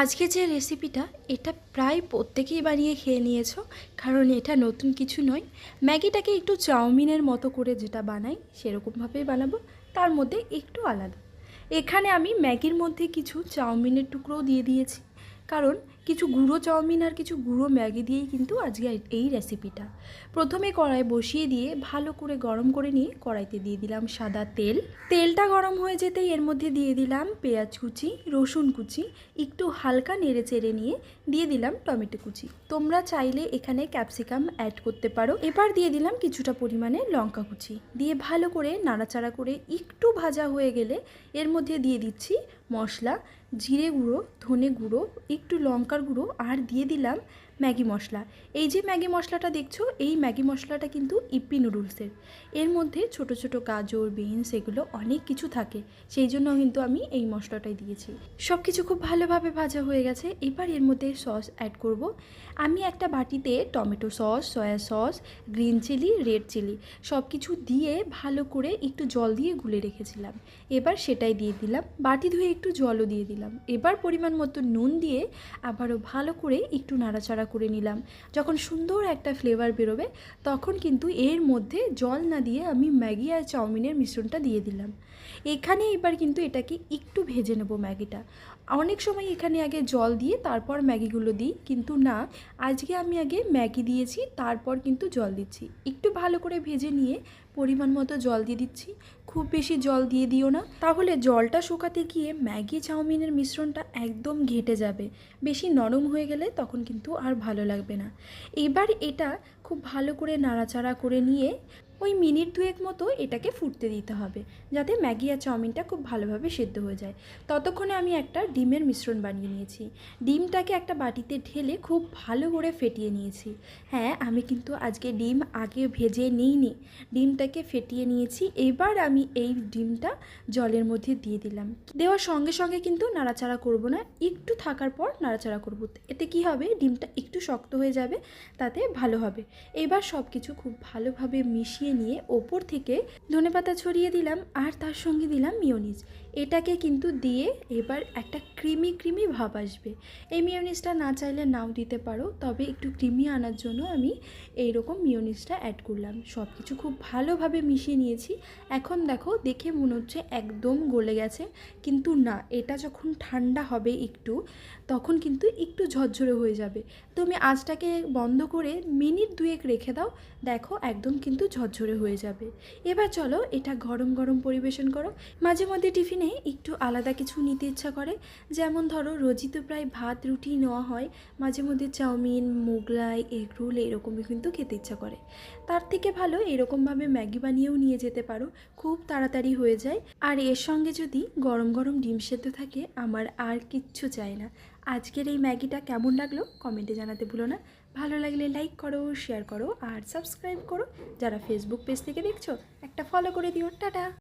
আজকে যে রেসিপিটা এটা প্রায় প্রত্যেকেই বানিয়ে খেয়ে নিয়েছো, কারণ এটা নতুন কিছু নয়। ম্যাগিটাকে একটু চাউমিনের মতো করে যেটা বানাই সেরকমভাবেই বানাবো, তার মধ্যে একটু আলাদা। এখানে আমি ম্যাগির মধ্যে কিছু চাউমিনের টুকরোও দিয়ে দিয়েছি, কারণ কিছু গুঁড়ো চাউমিন আর কিছু গুঁড়ো ম্যাগি দিয়েই কিন্তু আজকে এই রেসিপিটা। প্রথমে কড়াই বসিয়ে দিয়ে ভালো করে গরম করে নিয়ে কড়াইতে দিয়ে দিলাম সাদা তেল। তেলটা গরম হয়ে যেতেই এর মধ্যে দিয়ে দিলাম পেঁয়াজ কুচি, রসুন কুচি, একটু হালকা নেড়ে চেড়ে নিয়ে দিয়ে দিলাম টমেটো কুচি। তোমরা চাইলে এখানে ক্যাপসিকাম অ্যাড করতে পারো। এবার দিয়ে দিলাম কিছুটা পরিমাণে লঙ্কা কুচি, দিয়ে ভালো করে নাড়াচাড়া করে একটু ভাজা হয়ে গেলে এর মধ্যে দিয়ে দিচ্ছি মশলা, জিরে গুঁড়ো, ধনে গুঁড়ো, একটু লঙ্কার গুঁড়ো, আর দিয়ে দিলাম ম্যাগি মশলা। এই যে ম্যাগি মশলাটা দেখছো, এই ম্যাগি মশলাটা কিন্তু ইপ্পি নুডলসের। এর মধ্যে ছোট ছোট গাজর, বিনস, এগুলো অনেক কিছু থাকে, সেই জন্য কিন্তু আমি এই মশলাটাই দিয়েছি। সব কিছু খুব ভালোভাবে ভাজা হয়ে গেছে। এবার এর মধ্যে সস অ্যাড করব। আমি একটা বাটিতে tomato sauce, soya sauce, green chilli, red chilli সব কিছু দিয়ে ভালো করে একটু জল দিয়ে গুলে রেখেছিলাম। এবার সেটাই দিয়ে দিলাম, বাটি ধুয়ে একটু জলও দিয়ে দিলাম। এবার পরিমাণ মতো নুন দিয়ে আবারও ভালো করে একটু নাড়াচাড়া করে নিলাম। যখন সুন্দর একটা ফ্লেভার বেরোবে তখন কিন্তু এর মধ্যে জল না দিয়ে আমি ম্যাগি আর চাউমিনের মিশ্রণটা দিয়ে দিলাম। এখানে এবার কিন্তু এটাকে একটু ভেজে নেব ম্যাগিটা। অনেক সময় এখানে আগে জল দিয়ে তারপর ম্যাগিগুলো দিই, কিন্তু না, আজকে আমি আগে ম্যাগি দিয়েছি তারপর কিন্তু জল দিচ্ছি। একটু ভালো করে ভেজে নিয়ে পরিমাণ মতো জল দিয়ে দিচ্ছি। খুব বেশি জল দিয়ে দিও না, তাহলে জলটা শুকাতে গিয়ে ম্যাগি চাউমিনের মিশ্রণটা একদম ঘেটে যাবে। বেশি নরম হয়ে গেলে তখন কিন্তু আর ভালো লাগবে না। এবার এটা খুব ভালো করে নাড়াচাড়া করে নিয়ে ওই মিনিট দুয়েক মতো এটাকে ফুটতে দিতে হবে, যাতে ম্যাগি আর চাউমিনটা খুব ভালোভাবে সেদ্ধ হয়ে যায়। ততক্ষণে আমি একটা ডিমের মিশ্রণ বানিয়ে নিয়েছি। ডিমটাকে একটা বাটিতে ঢেলে খুব ভালো করে ফেটিয়ে নিয়েছি। হ্যাঁ, আমি কিন্তু আজকে ডিম আগে ভেজে নিইনি, ডিমটাকে ফেটিয়ে নিয়েছি। এবার আমি এই ডিমটা জলের মধ্যে দিয়ে দিলাম। দেওয়ার সঙ্গে সঙ্গে কিন্তু নাড়াচাড়া করব না, একটু থাকার পর নাড়াচাড়া করব। এতে কি হবে, ডিমটা একটু শক্ত হয়ে যাবে, তাতে ভালো হবে। এবার সব কিছু খুব ভালোভাবে মিশিয়ে নিয়ে ওপর থেকে ধনেপাতা ছড়িয়ে দিলাম, আর তার সঙ্গে দিলাম মিয়োনিজ। এটাকে কিন্তু দিয়ে এবার একটা ক্রিমি ক্রিমি ভাব আসবে। এই মিয়োনিজটা না চাইলে নাও দিতে পারো, তবে একটু ক্রিমি আনার জন্য আমি এইরকম মিয়োনিজটা অ্যাড করলাম। সব কিছু খুব ভালোভাবে মিশিয়ে নিয়েছি। এখন দেখো, দেখে মনে হচ্ছে একদম গলে গেছে, কিন্তু না, এটা যখন ঠান্ডা হবে একটু, তখন কিন্তু একটু ঝরঝরে হয়ে যাবে। তুমি আঁচটাকে বন্ধ করে মিনিট দুয়েক রেখে দাও, দেখো একদম কিন্তু ঝরঝরে হয়ে যাবে। এবার চলো এটা গরম গরম পরিবেশন করো। মাঝে মধ্যে টিফিনে একটু আলাদা কিছু নিতে ইচ্ছা করে, যেমন ধরো রোজই তো প্রায় ভাত রুটি নেওয়া হয়, মাঝে মধ্যে চাউমিন, মোগলাই, এগ রোল এরকমই কিন্তু খেতে ইচ্ছা করে। তার থেকে ভালো এরকমভাবে ম্যাগি বানিয়েও নিয়ে যেতে পারো, খুব তাড়াতাড়ি হয়ে যায়। আর এর সঙ্গে যদি গরম গরম ডিম সেদ্ধ থাকে, আমার আর কিচ্ছু চাই না। আজকের এই ম্যাগিটা কেমন লাগলো কমেন্টে জানাতে ভুলো না। ভালো লাগলে লাইক করো, শেয়ার করো আর সাবস্ক্রাইব করো। যারা ফেসবুক পেজ থেকে দেখছো, একটা ফলো করে দিও। টাটা।